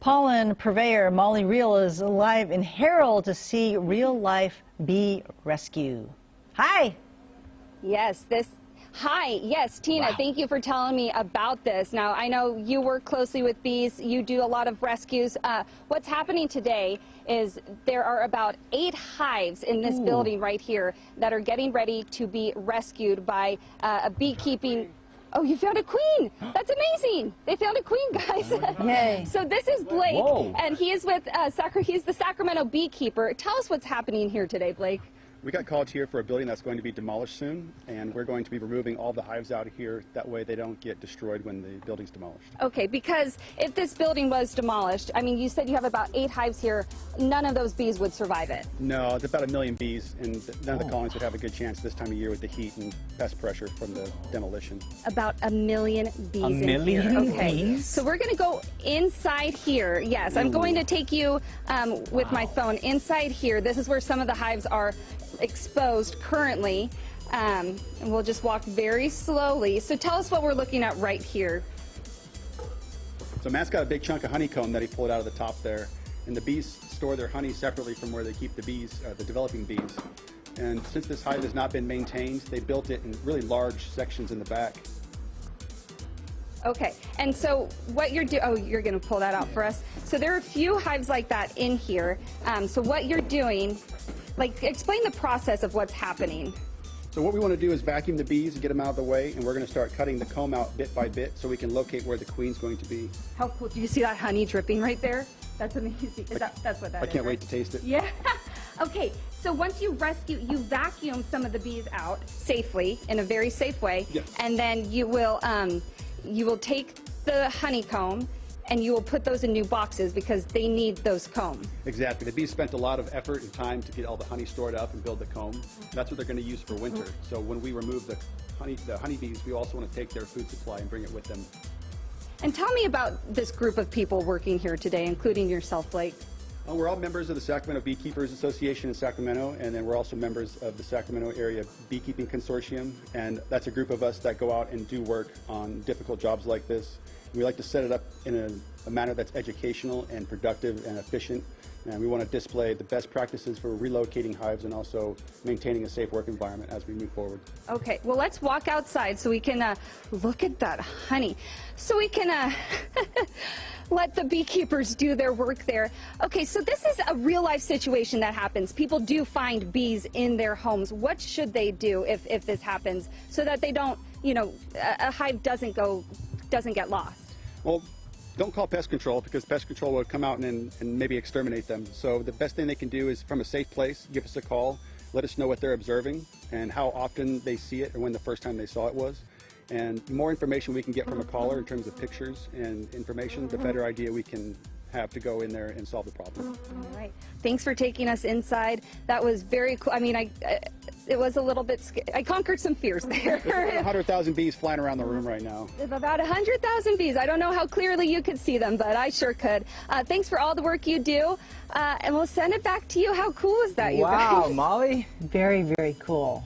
Pollen purveyor Molly Reel is live in Herald to see real-life bee rescue. Hi. Yes, Tina, Wow. thank you for telling me about this. Now, I know you work closely with bees. You do a lot of rescues. What's happening today is there are about 8 hives in this building right here that are getting ready to be rescued by a beekeeping. Oh, you found a queen. That's amazing. They found a queen, guys. Yay. So this is Blake, Whoa. and he is with he's the Sacramento beekeeper. Tell us what's happening here today, Blake. We got called here for a building that's going to be demolished soon, and we're going to be removing all the hives out of here. That way they don't get destroyed when the building's demolished. Okay, because if this building was demolished, I mean, you said you have about 8 hives here. None of those bees would survive it. No, it's about 1 million bees, and none of the colonies would have a good chance this time of year with the heat and pest pressure from the demolition. About 1 million bees A in million here. Okay. bees? So we're going to go inside here. Yes, I'm going to take you with my phone inside here. This is where some of the hives are exposed currently, and we'll just walk very slowly. So tell us what we're looking at right here. So Matt's got a big chunk of honeycomb that he pulled out of the top there, and the bees store their honey separately from where they keep the bees, the developing bees. And since this hive has not been maintained, they built it in really large sections in the back. Okay, and so what you're doing, oh, you're going to pull that out for us. So there are a few hives like that in here. So what you're doing, like, explain the process of what's happening. So what we want to do is vacuum the bees and get them out of the way, and we're going to start cutting the comb out bit by bit so we can locate where the queen's going to be. How cool, do you see that honey dripping right there? That's amazing. That's what that I is, can't right? wait to taste it. Yeah. Okay, so once you vacuum some of the bees out safely, in a very safe way, Yes. and then you will take the honeycomb and you will put those in new boxes because they need those comb. Exactly. The bees spent a lot of effort and time to get all the honey stored up and build the comb. That's what they're going to use for winter. So when we remove the honeybees, we also want to take their food supply and bring it with them. And tell me about this group of people working here today, including yourself, Blake. We're all members of the Sacramento Beekeepers Association in Sacramento, and then we're also members of the Sacramento Area Beekeeping Consortium, and that's a group of us that go out and do work on difficult jobs like this. We like to set it up in a manner that's educational and productive and efficient, and we want to display the best practices for relocating hives and also maintaining a safe work environment as we move forward. Okay, well, let's walk outside so we can look at that honey, so we can let the beekeepers do their work there. Okay, so this is a real-life situation that happens. People do find bees in their homes. What should they do if this happens so that they don't, you know, a hive doesn't get lost? Well, don't call pest control because pest control will come out and maybe exterminate them. So the best thing they can do is from a safe place, give us a call, let us know what they're observing and how often they see it or when the first time they saw it was. And the more information we can get from a caller in terms of pictures and information, the better idea we can have to go in there and solve the problem. All right. Thanks for taking us inside. That was very cool. I mean, it was a little bit I conquered some fears there. There's 100,000 bees flying around the room right now. About 100,000 bees. I don't know how clearly you could see them, but I sure could. Thanks for all the work you do, and we'll send it back to you. How cool is that, you guys? Wow, Molly. Very, very cool.